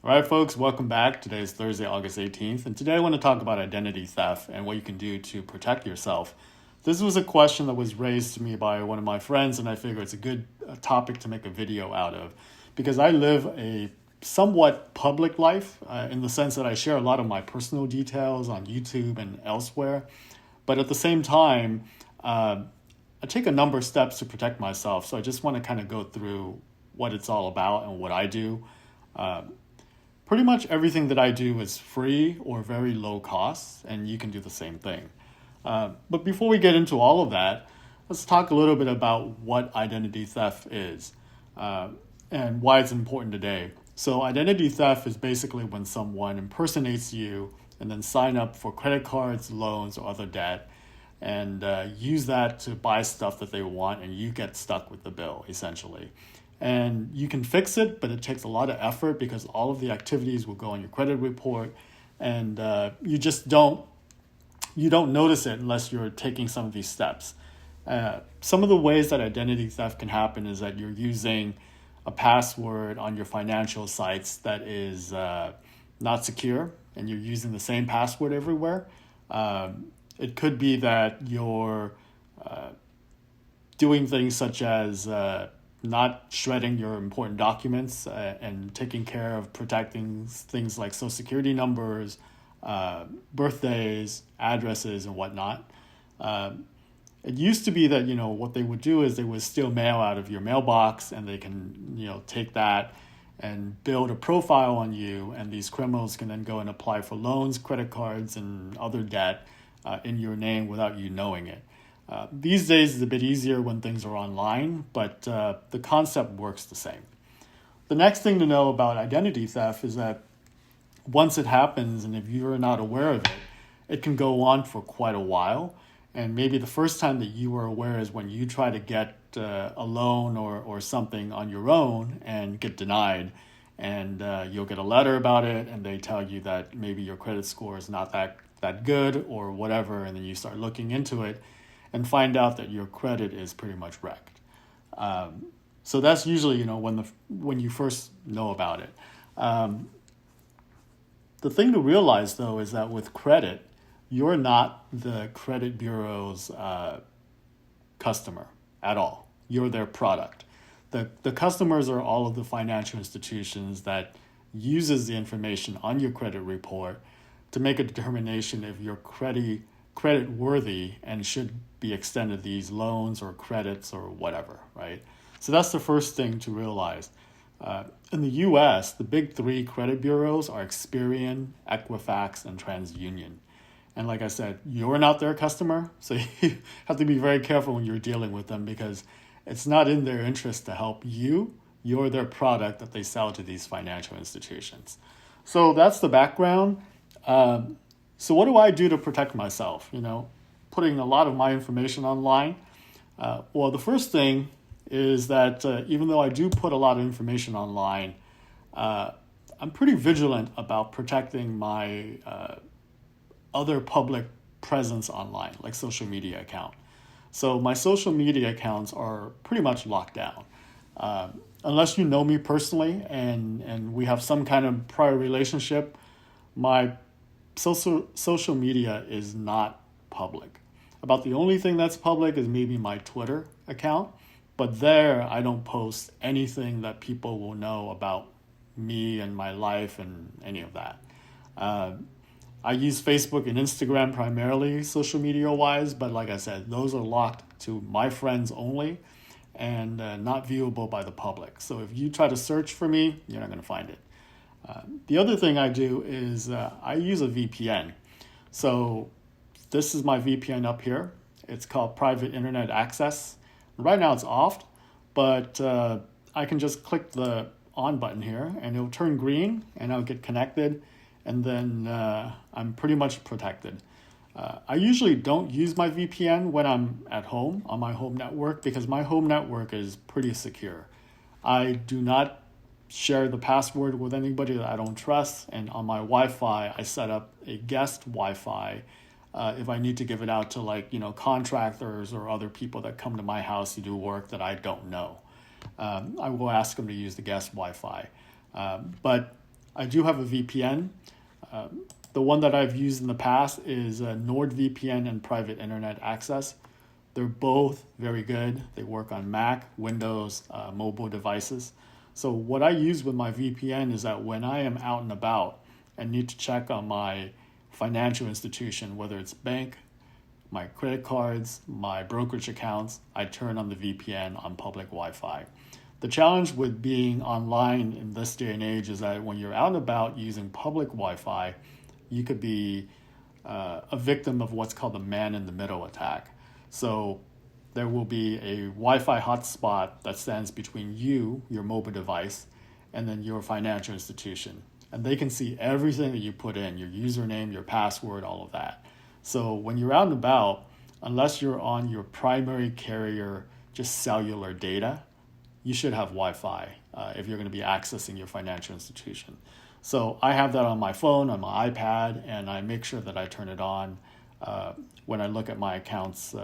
All right, folks, welcome back. Today is Thursday, August 18th, and today I want to talk about identity theft and what you can do to protect yourself. This was a question that was raised to me by one of my friends, and I figure it's a good topic to make a video out of because I live a somewhat public life in the sense that I share a lot of my personal details on YouTube and elsewhere. But at the same time, I take a number of steps to protect myself. So I just want to kind of go through what it's all about and what I do. Uh, Pretty much everything that I do is free or very low cost, and you can do the same thing. But before we get into all of that, let's talk a little bit about what identity theft is uh, and why it's important today. So, identity theft is basically when someone impersonates you and then sign up for credit cards, loans, or other debt, and use that to buy stuff that they want, and you get stuck with the bill, essentially. And you can fix it, but it takes a lot of effort because all of the activities will go on your credit report, and you don't notice it unless you're taking some of these steps. Some of the ways that identity theft can happen is that you're using a password on your financial sites that is not secure, and you're using the same password everywhere. It could be that you're doing things such as not shredding your important documents and taking care of protecting things like social security numbers, birthdays, addresses, and whatnot. It used to be that what they would do is they would steal mail out of your mailbox, and they can take that and build a profile on you, and these criminals can then go and apply for loans, credit cards, and other debt in your name without you knowing it. These days it's a bit easier when things are online, but the concept works the same. The next thing to know about identity theft is that once it happens, and if you're not aware of it, it can go on for quite a while. And maybe the first time that you were aware is when you try to get a loan or something on your own and get denied. And you'll get a letter about it, and they tell you that maybe your credit score is not that good or whatever. And then you start looking into it and find out that your credit is pretty much wrecked. So that's usually when you first know about it. The thing to realize though is that with credit, you're not the credit bureau's customer at all. You're their product. The customers are all of the financial institutions that uses the information on your credit report to make a determination if you're credit worthy and should be extended these loans or credits or whatever, right? So that's the first thing to realize. In the US, the big three credit bureaus are Experian, Equifax, and Transunion. And like I said, you're not their customer, so you have to be very careful when you're dealing with them because it's not in their interest to help you. You're their product that they sell to these financial institutions. So that's the background. So what do I do to protect myself? Putting a lot of my information online. Well, the first thing is that even though I do put a lot of information online, I'm pretty vigilant about protecting my other public presence online, like social media account. So my social media accounts are pretty much locked down. Unless you know me personally and we have some kind of prior relationship, my social media is not public. About the only thing that's public is maybe my Twitter account, but there I don't post anything that people will know about me and my life and any of that. I use Facebook and Instagram primarily social media wise, but like I said, those are locked to my friends only and not viewable by the public. So if you try to search for me, you're not going to find it. The other thing I do is I use a VPN. So this is my VPN up here. It's called Private Internet Access. Right now it's off, but I can just click the on button here and it'll turn green and I'll get connected and then I'm pretty much protected. I usually don't use my VPN when I'm at home on my home network because my home network is pretty secure. I do not share the password with anybody that I don't trust, and on my Wi-Fi, I set up a guest Wi-Fi if I need to give it out to contractors or other people that come to my house to do work that I don't know. I will ask them to use the guest Wi-Fi. But I do have a VPN. The one that I've used in the past is NordVPN and Private Internet Access. They're both very good. They work on Mac, Windows, mobile devices. So what I use with my VPN is that when I am out and about and need to check on my financial institution, whether it's bank, my credit cards, my brokerage accounts, I turn on the VPN on public Wi-Fi. The challenge with being online in this day and age is that when you're out and about using public Wi-Fi, you could be a victim of what's called the man-in-the-middle attack. So there will be a Wi-Fi hotspot that stands between you, your mobile device, and then your financial institution. And they can see everything that you put in, your username, your password, all of that. So when you're out and about, unless you're on your primary carrier, just cellular data, you should have Wi-Fi if you're going to be accessing your financial institution. So I have that on my phone, on my iPad, and I make sure that I turn it on when I look at my accounts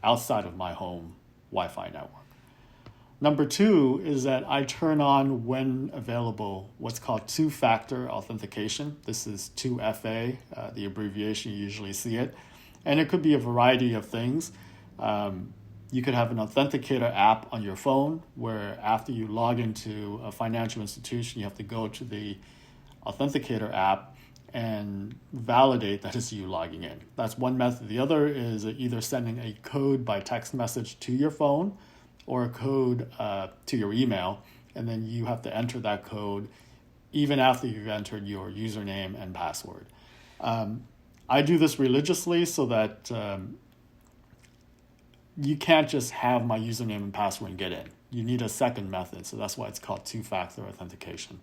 outside of my home Wi-Fi network. Number two is that I turn on, when available, what's called two-factor authentication. This is 2FA, the abbreviation, you usually see it. And it could be a variety of things. You could have an authenticator app on your phone where after you log into a financial institution, you have to go to the authenticator app and validate that it's you logging in. That's one method. The other is either sending a code by text message to your phone or a code to your email, and then you have to enter that code even after you've entered your username and password. I do this religiously so that you can't just have my username and password and get in. You need a second method, so that's why it's called two-factor authentication.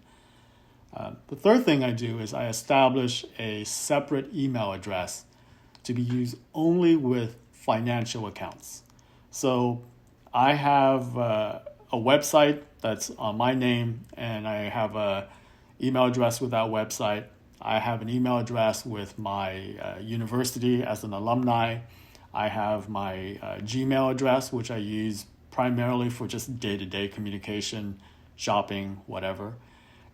The third thing I do is I establish a separate email address to be used only with financial accounts. So I have a website that's on my name, and I have an email address with that website. I have an email address with my university as an alumni. I have my Gmail address, which I use primarily for just day-to-day communication, shopping, whatever.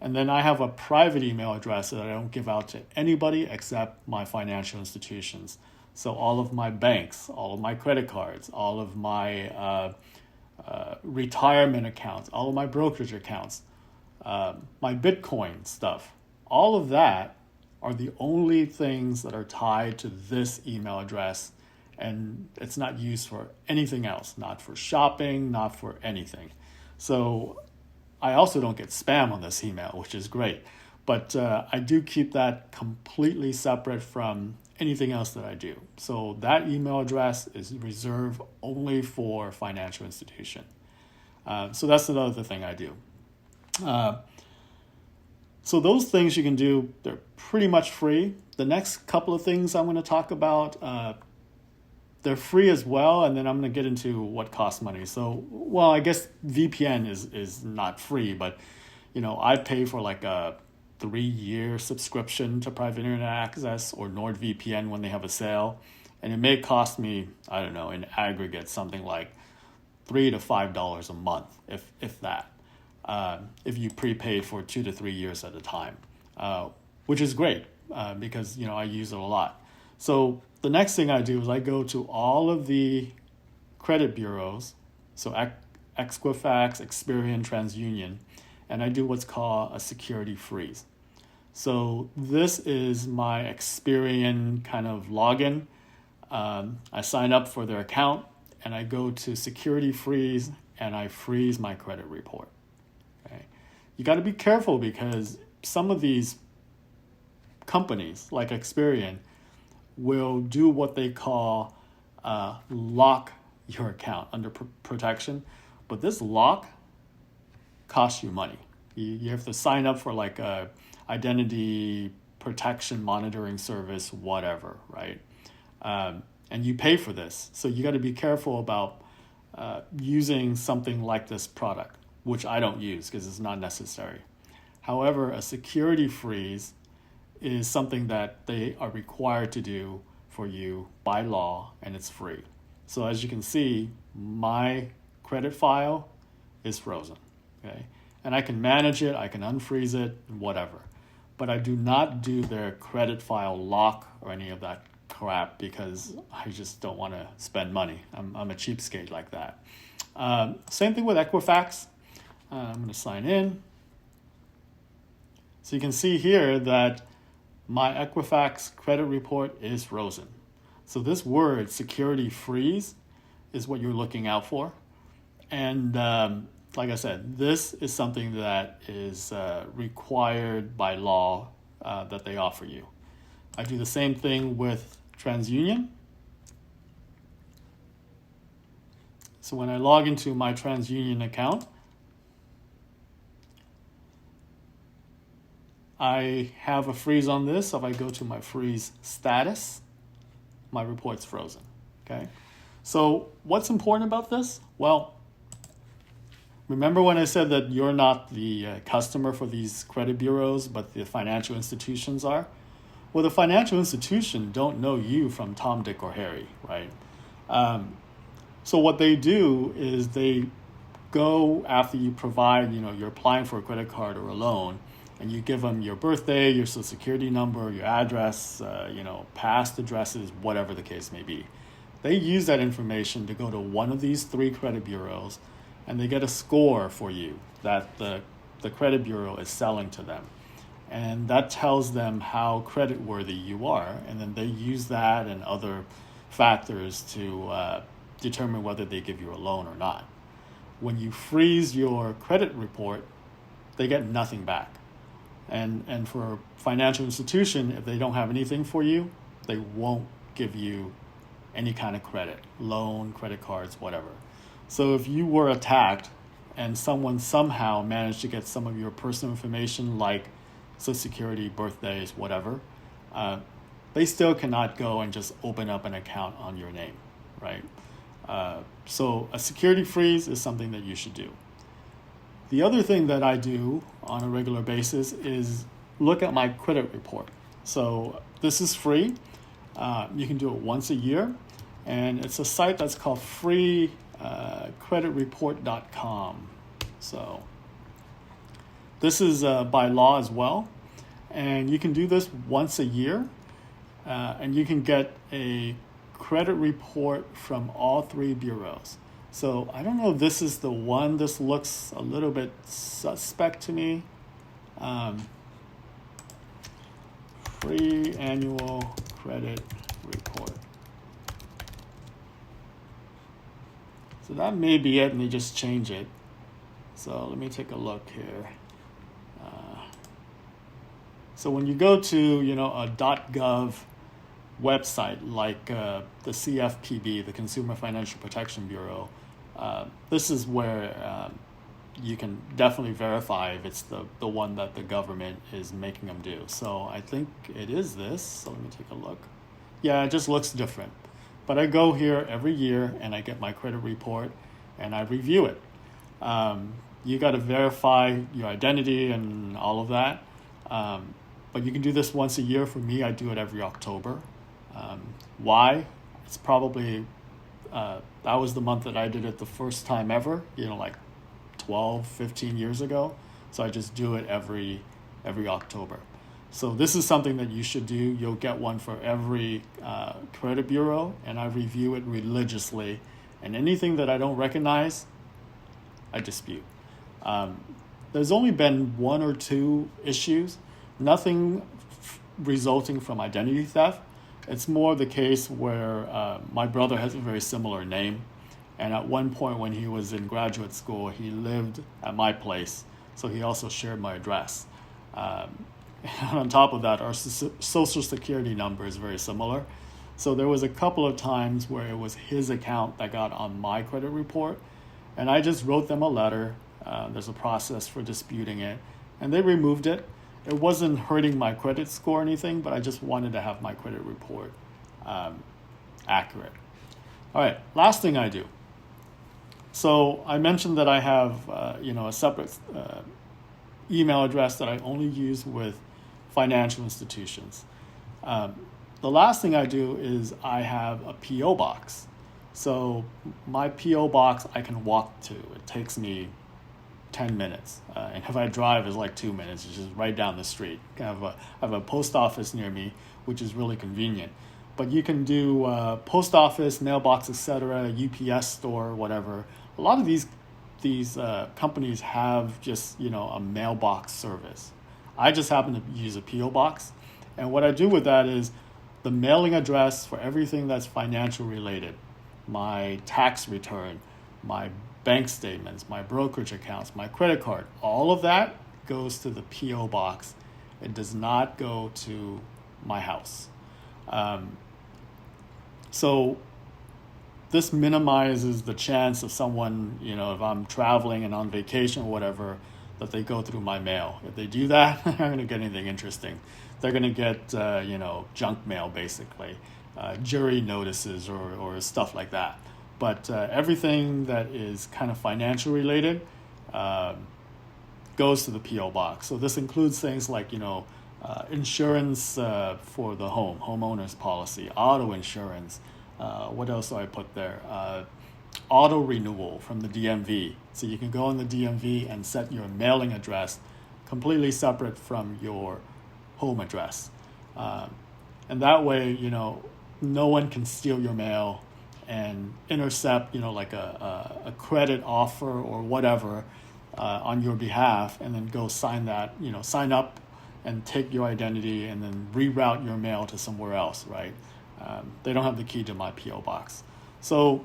And then I have a private email address that I don't give out to anybody except my financial institutions. So all of my banks, all of my credit cards, all of my retirement accounts, all of my brokerage accounts, my Bitcoin stuff, all of that are the only things that are tied to this email address, and it's not used for anything else, not for shopping, not for anything. So I also don't get spam on this email, which is great, but I do keep that completely separate from anything else that I do. So that email address is reserved only for financial institution. So that's another thing I do. So those things you can do, they're pretty much free. The next couple of things I'm going to talk about, they're free as well, and then I'm going to get into what costs money. So, well, I guess VPN is not free, but I pay for like a 3-year subscription to Private Internet Access or NordVPN when they have a sale, and it may cost me, I don't know, in aggregate something like $3 to $5 a month, if that. If you prepay for 2 to 3 years at a time, which is great because I use it a lot. So the next thing I do is I go to all of the credit bureaus, so Equifax, Experian, Transunion, and I do what's called a security freeze. So this is my Experian kind of login. I sign up for their account and I go to security freeze and I freeze my credit report. Okay. You got to be careful because some of these companies like Experian will do what they call lock your account under protection. But this lock costs you money. You have to sign up for like a identity protection monitoring service, whatever, right? And you pay for this. So you got to be careful about using something like this product, which I don't use because it's not necessary. However, a security freeze is something that they are required to do for you by law, and it's free. So as you can see, my credit file is frozen, okay? And I can manage it, I can unfreeze it, whatever. But I do not do their credit file lock or any of that crap because I just don't want to spend money. I'm a cheapskate like that. Same thing with Equifax. I'm going to sign in. So you can see here that my Equifax credit report is frozen. So this word, security freeze, is what you're looking out for. And like I said, this is something that is required by law that they offer you. I do the same thing with Transunion. So when I log into my Transunion account, I have a freeze on this. So if I go to my freeze status, my report's frozen. Okay. So what's important about this? Well, remember when I said that you're not the customer for these credit bureaus, but the financial institutions are? Well, the financial institution don't know you from Tom, Dick, or Harry, right? So what they do is they go after you provide, you're applying for a credit card or a loan, and you give them your birthday, your social security number, your address, past addresses, whatever the case may be. They use that information to go to one of these 3 credit bureaus, and they get a score for you that the credit bureau is selling to them. And that tells them how creditworthy you are, and then they use that and other factors to determine whether they give you a loan or not. When you freeze your credit report, they get nothing back. And for a financial institution, if they don't have anything for you, they won't give you any kind of credit, loan, credit cards, whatever. So if you were attacked and someone somehow managed to get some of your personal information like Social Security, birthdays, whatever, they still cannot go and just open up an account on your name, right? So a security freeze is something that you should do. The other thing that I do on a regular basis is look at my credit report. So this is free. You can do it once a year. And it's a site that's called freecreditreport.com. So this is by law as well. And you can do this once a year. And you can get a credit report from all 3 bureaus. So I don't know if this is the one. This looks a little bit suspect to me. Free annual credit report. So that may be it, and they just change it. So let me take a look here. So when you go to a .gov website like the CFPB, the Consumer Financial Protection Bureau, this is where you can definitely verify if it's the one that the government is making them do. So I think it is this. So let me take a look. Yeah, it just looks different. But I go here every year and I get my credit report and I review it. You got to verify your identity and all of that. But you can do this once a year. For me, I do it every October. Why? It's probably, that was the month that I did it the first time ever, like 12, 15 years ago. So I just do it every October. So this is something that you should do. You'll get one for every credit bureau, and I review it religiously. And anything that I don't recognize, I dispute. There's only been 1 or 2 issues, nothing resulting from identity theft. It's more the case where my brother has a very similar name. And at one point when he was in graduate school, he lived at my place. So he also shared my address. And on top of that, our social security number is very similar. So there was a couple of times where it was his account that got on my credit report. And I just wrote them a letter. There's a process for disputing it. And they removed it. It wasn't hurting my credit score or anything, but I just wanted to have my credit report accurate. All right, last thing I do. So I mentioned that I have a separate email address that I only use with financial institutions. The last thing I do is I have a P.O. box. So my P.O. box I can walk to. It takes me 10 minutes. And if I drive, it's like 2 minutes. It's just right down the street. I have a post office near me, which is really convenient. But you can do post office, mailbox, etc., UPS store, whatever. A lot of these companies have just a mailbox service. I just happen to use a PO box, and what I do with that is the mailing address for everything that's financial related, my tax return, my bank statements, my brokerage accounts, my credit card, all of that goes to the PO box. It does not go to my house. So this minimizes the chance of someone, if I'm traveling and on vacation or whatever, that they go through my mail. If they do that, they're not going to get anything interesting. They're going to get, junk mail, basically, jury notices or stuff like that. But everything that is kind of financial related goes to the PO box. So this includes things like, insurance for the homeowner's policy, auto insurance. What else do I put there? Auto renewal from the DMV. So you can go on the DMV and set your mailing address completely separate from your home address. And that way, no one can steal your mail and intercept, like a credit offer or whatever on your behalf, and then go sign up and take your identity and then reroute your mail to somewhere else, right? They don't have the key to my PO box. So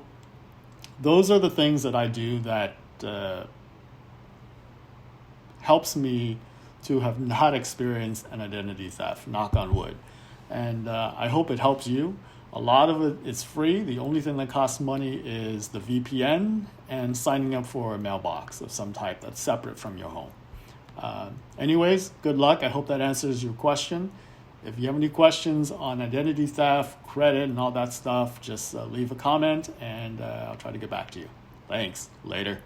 those are the things that I do that helps me to have not experienced an identity theft, knock on wood. And I hope it helps you. A lot of it is free. The only thing that costs money is the VPN and signing up for a mailbox of some type that's separate from your home. Anyways, good luck. I hope that answers your question. If you have any questions on identity theft, credit, and all that stuff, just leave a comment and I'll try to get back to you. Thanks. Later.